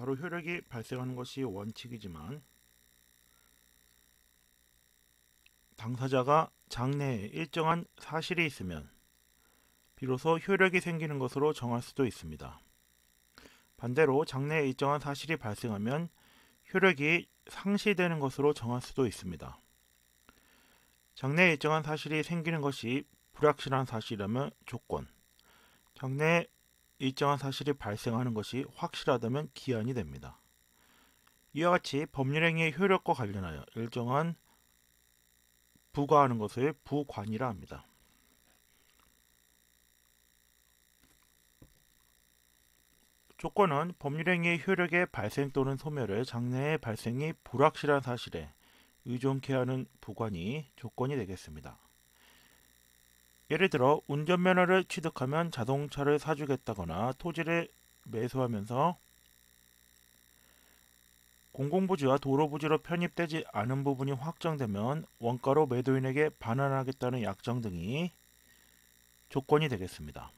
바로 효력이 발생하는 것이 원칙이지만 당사자가 장래에 일정한 사실이 있으면 비로소 효력이 생기는 것으로 정할 수도 있습니다. 반대로 장래에 일정한 사실이 발생하면 효력이 상실되는 것으로 정할 수도 있습니다. 장래에 일정한 사실이 생기는 것이 불확실한 사실이라면 조건, 장래에 일정한 사실이 발생하는 것이 확실하다면 기한이 됩니다. 이와 같이 법률행위의 효력과 관련하여 일정한 부과하는 것을 부관이라 합니다. 조건은 법률행위의 효력의 발생 또는 소멸을 장래의 발생이 불확실한 사실에 의존케 하는 부관이 조건이 되겠습니다. 예를 들어 운전면허를 취득하면 자동차를 사주겠다거나 토지를 매수하면서 공공부지와 도로부지로 편입되지 않은 부분이 확정되면 원가로 매도인에게 반환하겠다는 약정 등이 조건이 되겠습니다.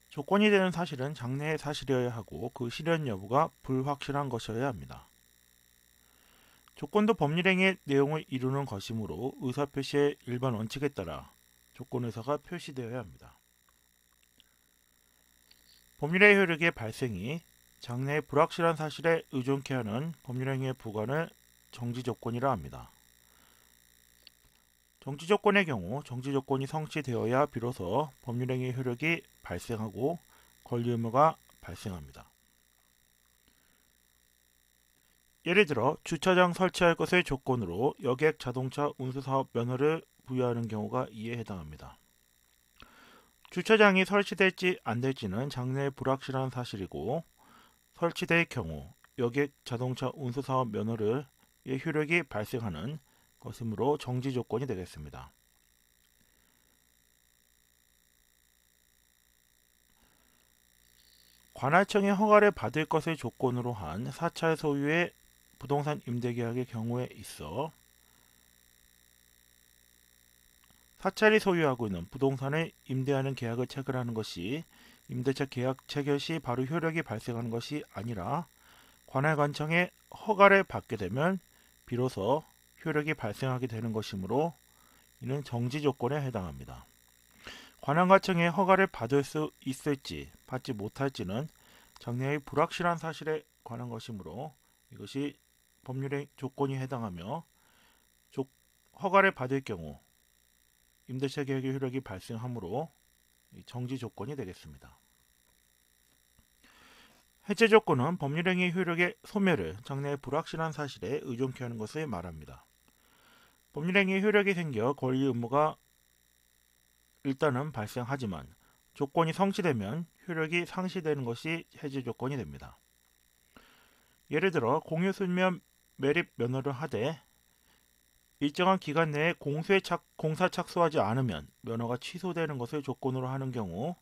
조건이 되는 사실은 장래의 사실이어야 하고 그 실현 여부가 불확실한 것이어야 합니다. 조건도 법률행위의 내용을 이루는 것이므로 의사표시의 일반 원칙에 따라 조건의사가 표시되어야 합니다. 법률의 효력의 발생이 장래의 불확실한 사실에 의존케 하는 법률행위의 부관을 정지조건이라 합니다. 정지조건의 경우 정지조건이 성취되어야 비로소 법률행위의 효력이 발생하고 권리 의무가 발생합니다. 예를 들어 주차장 설치할 것을 조건으로 여객 자동차 운수사업 면허를 부여하는 경우가 이에 해당합니다. 주차장이 설치될지 안될지는 장래의 불확실한 사실이고 설치될 경우 여객 자동차 운수사업 면허를 효력이 발생하는 것이므로 정지조건이 되겠습니다. 관할청의 허가를 받을 것을 조건으로 한 사찰 소유의 부동산 임대계약의 경우에 있어 사찰이 소유하고 있는 부동산을 임대하는 계약을 체결하는 것이 임대차 계약 체결 시 바로 효력이 발생하는 것이 아니라 관할관청의 허가를 받게 되면 비로소 효력이 발생하게 되는 것이므로 이는 정지조건에 해당합니다. 관할관청의 허가를 받을 수 있을지 받지 못할지는 장래의 불확실한 사실에 관한 것이므로 이것이 법률의 조건이 해당하며 허가를 받을 경우 임대차 계약의 효력이 발생하므로 정지 조건이 되겠습니다. 해제 조건은 법률행위 효력의 소멸을 장래의 불확실한 사실에 의존케 하는 것을 말합니다. 법률행위 효력이 생겨 권리 의무가 일단은 발생하지만 조건이 성취되면 효력이 상실되는 것이 해제 조건이 됩니다. 예를 들어 공유수면 매립 면허를 하되 일정한 기간 내에 공사 착수하지 않으면 면허가 취소되는 것을 조건으로 하는 경우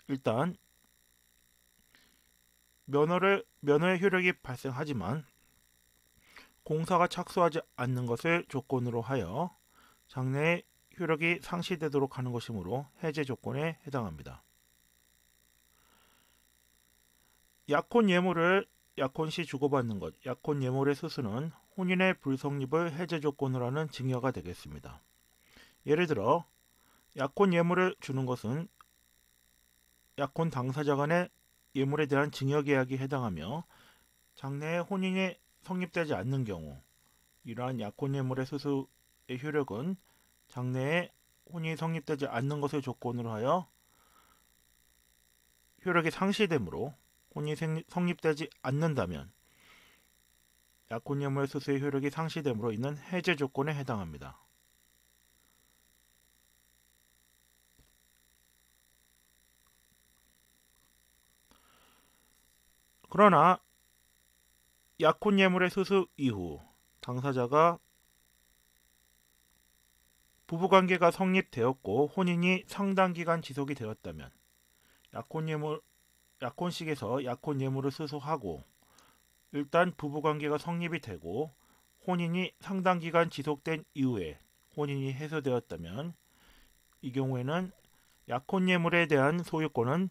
일단 면허의 효력이 발생하지만 공사가 착수하지 않는 것을 조건으로 하여 장래의 효력이 상실되도록 하는 것이므로 해제 조건에 해당합니다. 약혼 예물을 약혼 시 주고받는 것, 약혼 예물의 수수는 혼인의 불성립을 해제 조건으로 하는 증여가 되겠습니다. 예를 들어 약혼 예물을 주는 것은 약혼 당사자 간의 예물에 대한 증여 계약이 해당하며 장래에 혼인이 성립되지 않는 경우 이러한 약혼 예물의 수수의 효력은 장래에 혼인이 성립되지 않는 것을 조건으로 하여 효력이 상실되므로 혼인이 성립되지 않는다면 약혼 예물의 수수의 효력이 상실되므로 이는 해제 조건에 해당합니다. 그러나 약혼 예물의 수수 이후 당사자가 부부관계가 성립되었고 혼인이 상당 기간 지속이 되었다면 약혼식에서 약혼 예물을 수수하고 일단 부부관계가 성립이 되고 혼인이 상당 기간 지속된 이후에 혼인이 해소되었다면 이 경우에는 약혼 예물에 대한 소유권은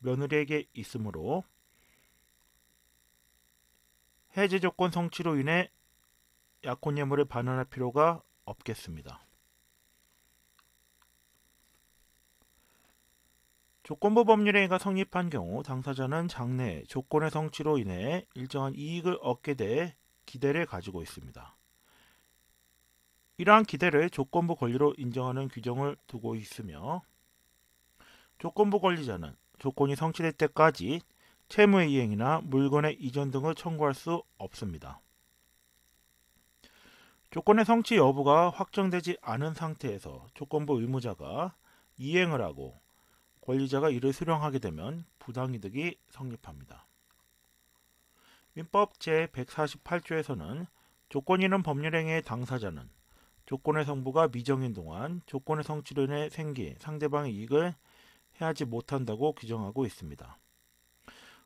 며느리에게 있으므로 해지 조건 성취로 인해 약혼 예물을 반환할 필요가 없겠습니다. 조건부 법률행위가 성립한 경우 당사자는 장래 조건의 성취로 인해 일정한 이익을 얻게 돼 기대를 가지고 있습니다. 이러한 기대를 조건부 권리로 인정하는 규정을 두고 있으며 조건부 권리자는 조건이 성취될 때까지 채무의 이행이나 물건의 이전 등을 청구할 수 없습니다. 조건의 성취 여부가 확정되지 않은 상태에서 조건부 의무자가 이행을 하고 권리자가 이를 수령하게 되면 부당이득이 성립합니다. 민법 제148조에서는 조건이 있는 법률행위의 당사자는 조건의 성부가 미정인 동안 조건의 성취로 인해 생긴 상대방의 이익을 해하지 못한다고 규정하고 있습니다.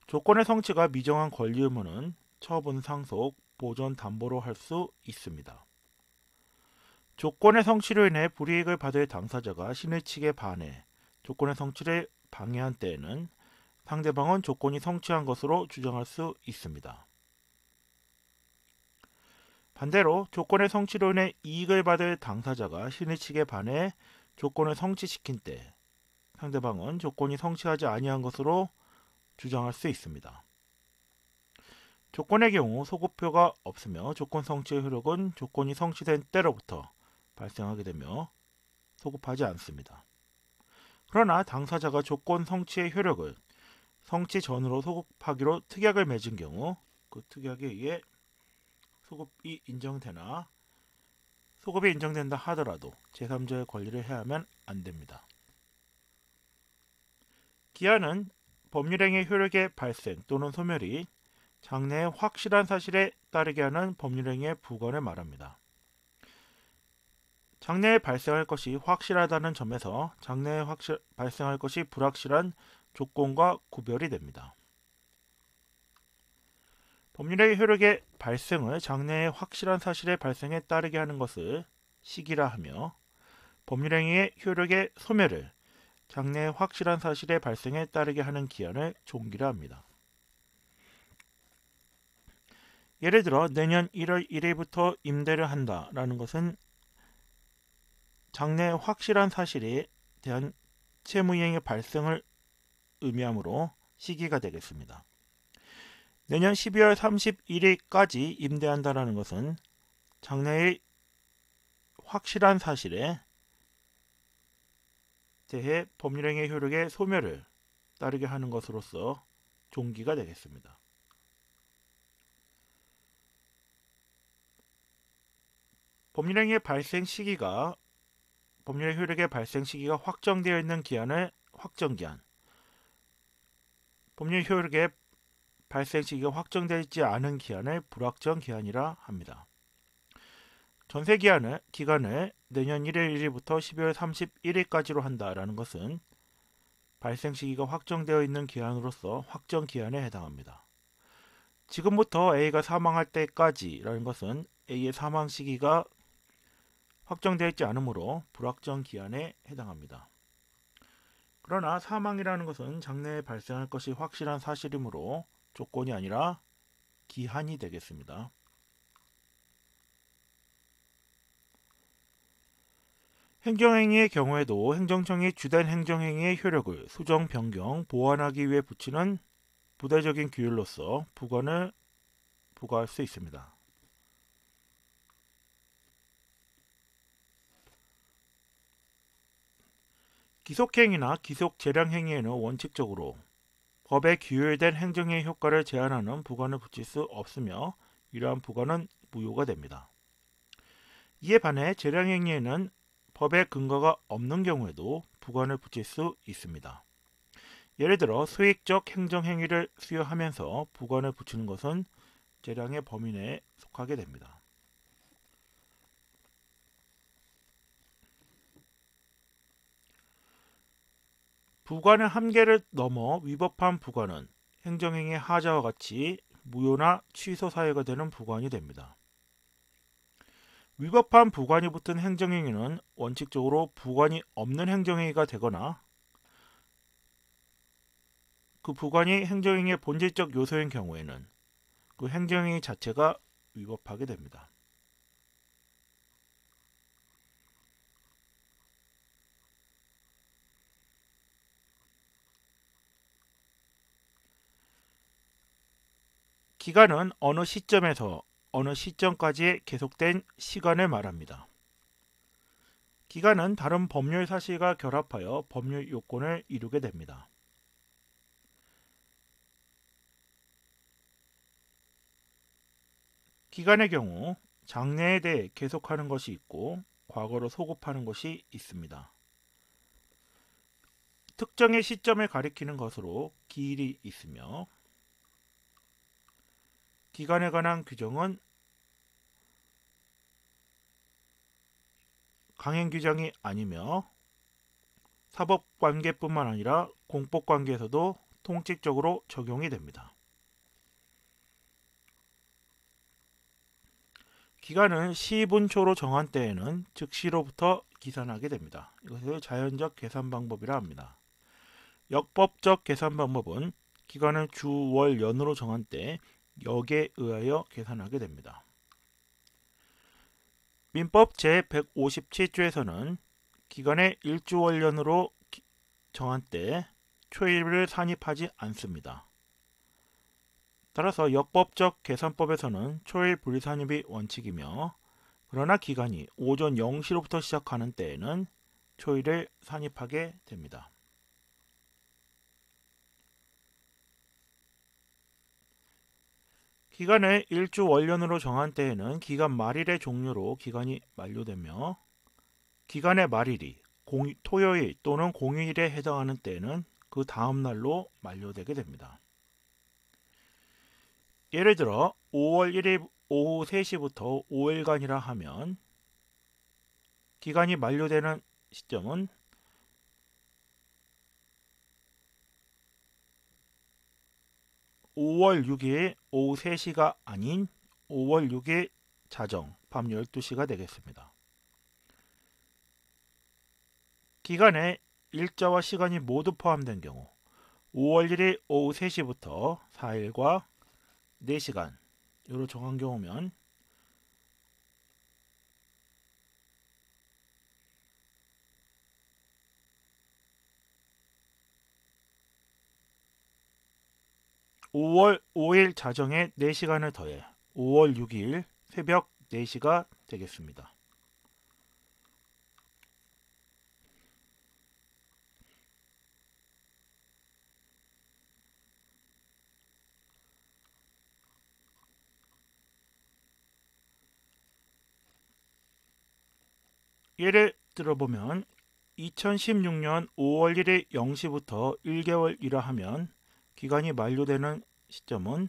조건의 성취가 미정한 권리 의무는 처분 상속, 보전 담보로 할 수 있습니다. 조건의 성취로 인해 불이익을 받을 당사자가 신의 측에 반해 조건의 성취를 방해한 때에는 상대방은 조건이 성취한 것으로 주장할 수 있습니다. 반대로 조건의 성취로 인해 이익을 받을 당사자가 신의 측에 반해 조건을 성취시킨 때 상대방은 조건이 성취하지 아니한 것으로 주장할 수 있습니다. 조건의 경우 소급표가 없으며 조건 성취의 효력은 조건이 성취된 때로부터 발생하게 되며 소급하지 않습니다. 그러나 당사자가 조건 성취의 효력을 성취 전으로 소급하기로 특약을 맺은 경우 그 특약에 의해 소급이 인정되나 소급이 인정된다 하더라도 제3자의 권리를 해하면 안 됩니다. 기한은 법률행위 효력의 발생 또는 소멸이 장래의 확실한 사실에 따르게 하는 법률행위의 부관을 말합니다. 장래에 발생할 것이 확실하다는 점에서 장래에 발생할 것이 불확실한 조건과 구별이 됩니다. 법률의 효력의 발생을 장래의 확실한 사실의 발생에 따르게 하는 것을 시기라 하며 법률행위의 효력의 소멸을 장래의 확실한 사실의 발생에 따르게 하는 기한을 종기라 합니다. 예를 들어 내년 1월 1일부터 임대를 한다라는 것은 장래의 확실한 사실에 대한 채무이행의 발생을 의미하므로 시기가 되겠습니다. 내년 12월 31일까지 임대한다라는 것은 장래의 확실한 사실에 대해 법률행위 효력의 소멸을 따르게 하는 것으로서 종기가 되겠습니다. 법률행위의 발생 시기가 법률의 효력의 발생 시기가 확정되어 있는 기한을 확정기한, 법률 효력의 발생 시기가 확정되지 않은 기한을 불확정 기한이라 합니다. 전세 기간을 내년 1월 1일부터 12월 31일까지로 한다라는 것은 발생 시기가 확정되어 있는 기한으로서 확정 기한에 해당합니다. 지금부터 A가 사망할 때까지라는 것은 A의 사망 시기가 확정되어 있지 않으므로 불확정 기한에 해당합니다. 그러나 사망이라는 것은 장래에 발생할 것이 확실한 사실이므로 조건이 아니라 기한이 되겠습니다. 행정행위의 경우에도 행정청이 주된 행정행위의 효력을 수정, 변경, 보완하기 위해 붙이는 부대적인 규율로서 부관을 부과할 수 있습니다. 기속행위나 기속재량행위에는 원칙적으로 법에 규율된 행정행위 효과를 제한하는 부관을 붙일 수 없으며 이러한 부관은 무효가 됩니다. 이에 반해 재량행위에는 법의 근거가 없는 경우에도 부관을 붙일 수 있습니다. 예를 들어 수익적 행정행위를 수여하면서 부관을 붙이는 것은 재량의 범위 내에 속하게 됩니다. 부관의 한계를 넘어 위법한 부관은 행정행위의 하자와 같이 무효나 취소 사유가 되는 부관이 됩니다. 위법한 부관이 붙은 행정행위는 원칙적으로 부관이 없는 행정행위가 되거나 그 부관이 행정행위의 본질적 요소인 경우에는 그 행정행위 자체가 위법하게 됩니다. 기간은 어느 시점에서 어느 시점까지 계속된 시간을 말합니다. 기간은 다른 법률 사실과 결합하여 법률 요건을 이루게 됩니다. 기간의 경우 장래에 대해 계속하는 것이 있고 과거로 소급하는 것이 있습니다. 특정의 시점을 가리키는 것으로 기일이 있으며 기간에 관한 규정은 강행 규정이 아니며 사법관계뿐만 아니라 공법관계에서도 통칙적으로 적용이 됩니다. 기간은 시분초로 정한 때에는 즉시로부터 기산하게 됩니다. 이것을 자연적 계산 방법이라 합니다. 역법적 계산 방법은 기간을 주, 월, 연으로 정한 때 역에 의하여 계산하게 됩니다. 민법 제157조에서는 기간을 일주월연으로 정한 때 초일을 산입하지 않습니다. 따라서 역법적 계산법에서는 초일 분리산입이 원칙이며 그러나 기간이 오전 0시로부터 시작하는 때에는 초일을 산입하게 됩니다. 기간을 일주월연으로 정한 때에는 기간 말일의 종료로 기간이 만료되며 기간의 말일이 토요일 또는 공휴일에 해당하는 때에는 그 다음 날로 만료되게 됩니다. 예를 들어 5월 1일 오후 3시부터 5일간이라 하면 기간이 만료되는 시점은 5월 6일 오후 3시가 아닌 5월 6일 자정 밤 12시가 되겠습니다. 기간에 일자와 시간이 모두 포함된 경우 5월 1일 오후 3시부터 4일과 4시간으로 정한 경우면 (5월 5일) 자정에 4시간을 더해 5월 6일 새벽 4시가 되겠습니다. 예를 들어보면 2016년 5월 1일 0시부터 1개월이라 하면 기간이 만료되는 시점은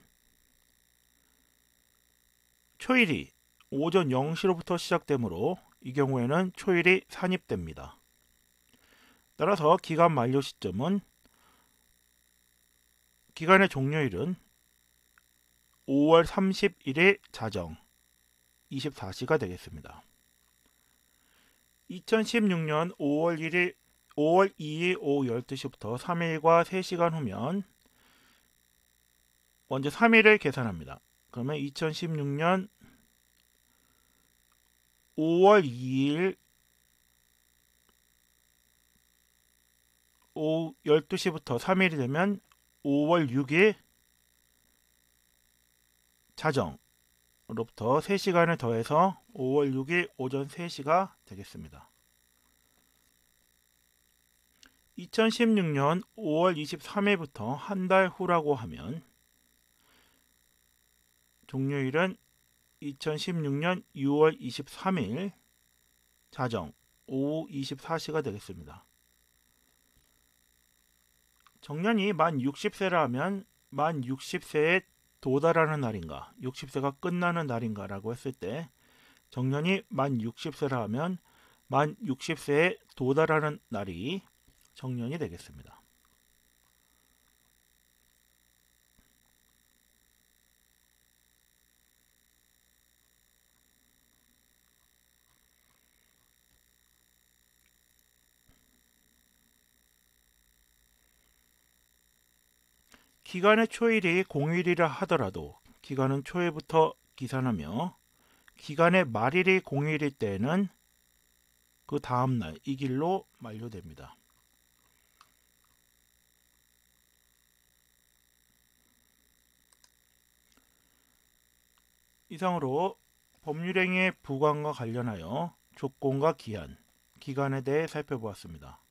초일이 오전 0시로부터 시작되므로 이 경우에는 초일이 산입됩니다. 따라서 기간 만료 시점은 기간의 종료일은 5월 31일 자정 24시가 되겠습니다. 2016년 5월 2일 오후 12시부터 3일과 3시간 후면 먼저 3일을 계산합니다. 그러면 2016년 5월 2일 오후 12시부터 3일이 되면 5월 6일 자정으로부터 3시간을 더해서 5월 6일 오전 3시가 되겠습니다. 2016년 5월 23일부터 한 달 후라고 하면 종료일은 2016년 6월 23일 자정 오후 24시가 되겠습니다. 정년이 만 60세라 하면 만 60세에 도달하는 날인가 60세가 끝나는 날인가 라고 했을 때 정년이 만 60세라 하면 만 60세에 도달하는 날이 정년이 되겠습니다. 기간의 초일이 공휴일이라 하더라도 기간은 초일부터 기산하며 기간의 말일이 공휴일일 때에는 그 다음날 이 길로 만료됩니다. 이상으로 법률행위의 부과과 관련하여 조건과 기한, 기간에 대해 살펴보았습니다.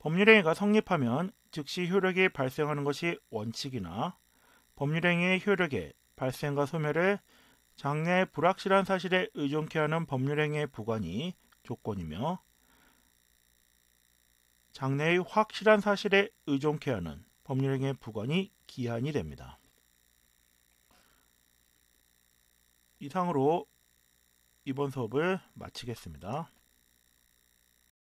법률행위가 성립하면 즉시 효력이 발생하는 것이 원칙이나 법률행위의 효력의 발생과 소멸을 장래의 불확실한 사실에 의존케 하는 법률행위의 부관이 조건이며 장래의 확실한 사실에 의존케 하는 법률행위의 부관이 기한이 됩니다. 이상으로 이번 수업을 마치겠습니다.